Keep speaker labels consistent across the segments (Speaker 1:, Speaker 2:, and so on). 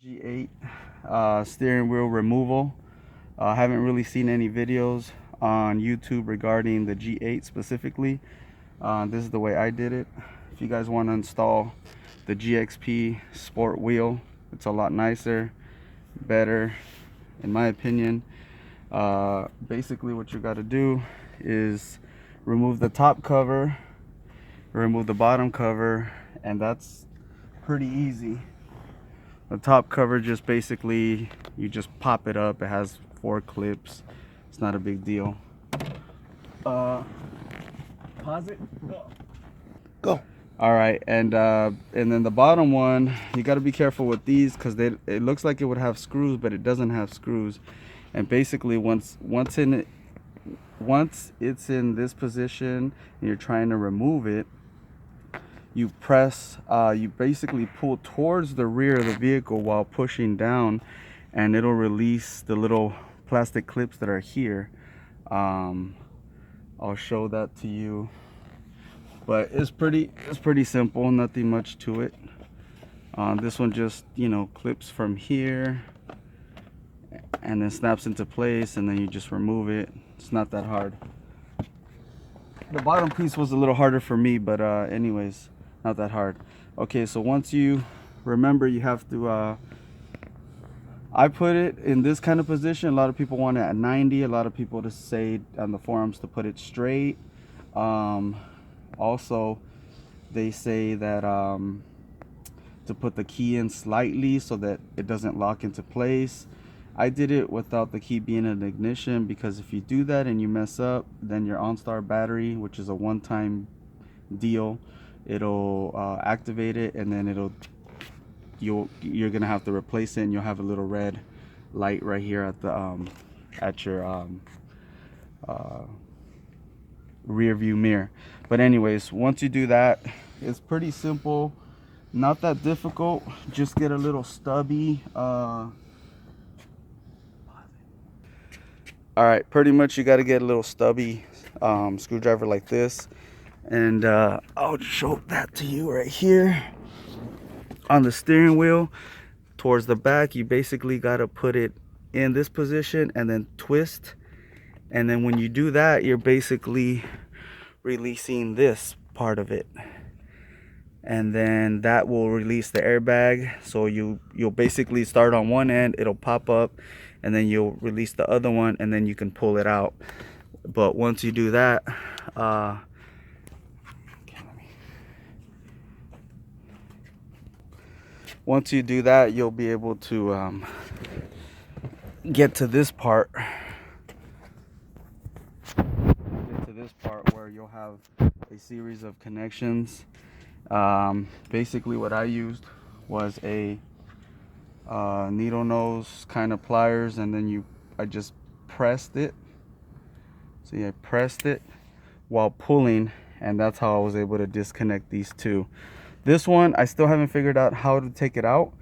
Speaker 1: G8 steering wheel removal. I haven't really seen any videos on YouTube regarding the G8 specifically. This is the way I did it. If you guys want to install the GXP sport wheel, it's a lot nicer, better in my opinion. Basically what you got to do is remove the top cover, remove the bottom cover, and that's pretty easy. The top cover, just basically you just pop it up. It has 4 clips. It's not a big deal. Pause it.
Speaker 2: Go.
Speaker 1: All right, and then the bottom one, you got to be careful with these because it looks like it would have screws, but it doesn't have screws. And basically once it's in this position and you're trying to remove it, you press, you basically pull towards the rear of the vehicle while pushing down, and it'll release the little plastic clips that are here. I'll show that to you, but it's pretty simple, nothing much to it. This one just, clips from here and then snaps into place, and then you just remove it. It's not that hard. The bottom piece was a little harder for me, but anyways, not that hard. Okay, so once you remember, you have to I put it in this kind of position. A lot of people want it at 90. A lot of people just say on the forums to put it straight. Also they say that to put the key in slightly so that it doesn't lock into place. I did it without the key being in ignition, because if you do that and you mess up, then your OnStar battery, which is a one-time deal, it'll activate it, and then you're gonna have to replace it, and you'll have a little red light right here at the at your rear view mirror. But anyways, once you do that, it's pretty simple, not that difficult. Just get a little stubby all right, pretty much you got to get a little stubby screwdriver like this, and I'll show that to you right here. On the steering wheel towards the back, you basically got to put it in this position and then twist, and then when you do that, you're basically releasing this part of it, and then that will release the airbag. So you'll basically start on one end, it'll pop up, and then you'll release the other one, and then you can pull it out. But once you do that, you'll be able to get to this part. Where you'll have a series of connections. Basically what I used was a needle nose kind of pliers, and then I just pressed it. See, I pressed it while pulling, and that's how I was able to disconnect these two. This one, I still haven't figured out how to take it out.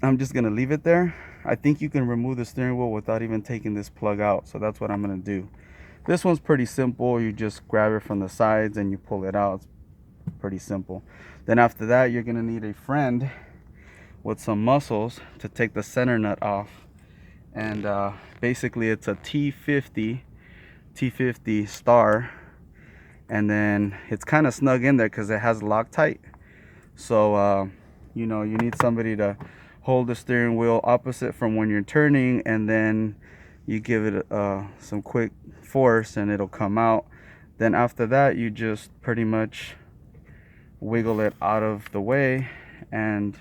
Speaker 1: I'm just gonna leave it there. I think you can remove the steering wheel without even taking this plug out, so that's what I'm gonna do. This one's pretty simple. You just grab it from the sides and you pull it out. It's pretty simple. Then after that, you're gonna need a friend with some muscles to take the center nut off, and basically it's a T50 star, and then it's kind of snug in there because it has Loctite. So you need somebody to hold the steering wheel opposite from when you're turning, and then you give it some quick force and it'll come out. Then after that, you just pretty much wiggle it out of the way, and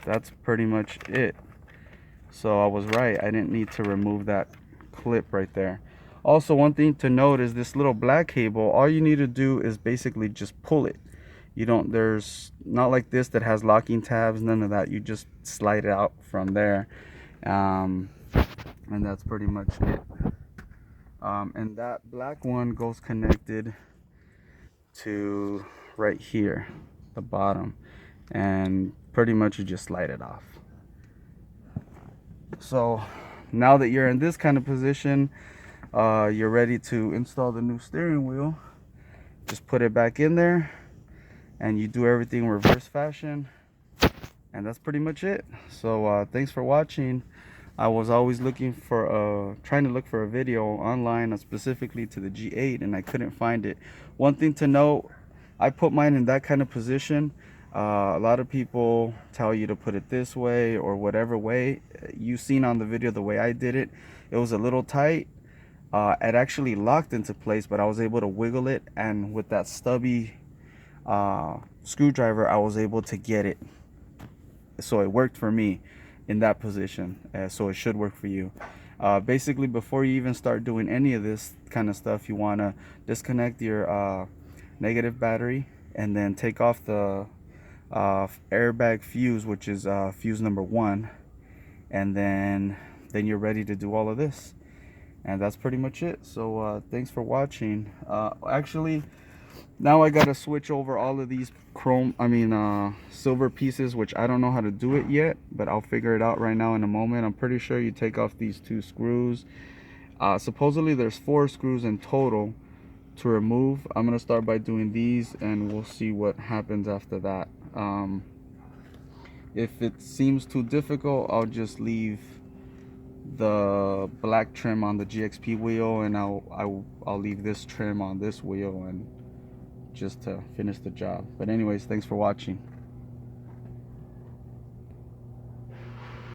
Speaker 1: that's pretty much it. So I was right, I didn't need to remove that clip right there. Also, one thing to note is this little black cable, all you need to do is basically just pull it. There's not like this that has locking tabs, none of that. You just slide it out from there, and that's pretty much it. And that black one goes connected to right here, the bottom, and pretty much you just slide it off. So now that you're in this kind of position, you're ready to install the new steering wheel. Just put it back in there, and you do everything reverse fashion. And that's pretty much it. So thanks for watching. I was always looking for trying to look for a video online specifically to the G8, and I couldn't find it. One thing to note, I put mine in that kind of position. A lot of people tell you to put it this way or whatever way. You've seen on the video the way I did it. It was a little tight. It actually locked into place, but I was able to wiggle it, and with that stubby screwdriver I was able to get it, so it worked for me in that position. So it should work for you. Basically, before you even start doing any of this kind of stuff, you want to disconnect your negative battery and then take off the airbag fuse, which is fuse number 1, and then you're ready to do all of this. And that's pretty much it. So thanks for watching. Actually, now I gotta switch over all of these silver pieces, which I don't know how to do it yet, but I'll figure it out right now in a moment. I'm pretty sure you take off these 2 screws. Supposedly there's 4 screws in total to remove. I'm gonna start by doing these, and we'll see what happens after that. If it seems too difficult, I'll just leave the black trim on the GXP wheel, and I'll leave this trim on this wheel, and just to finish the job. But anyways, thanks for watching.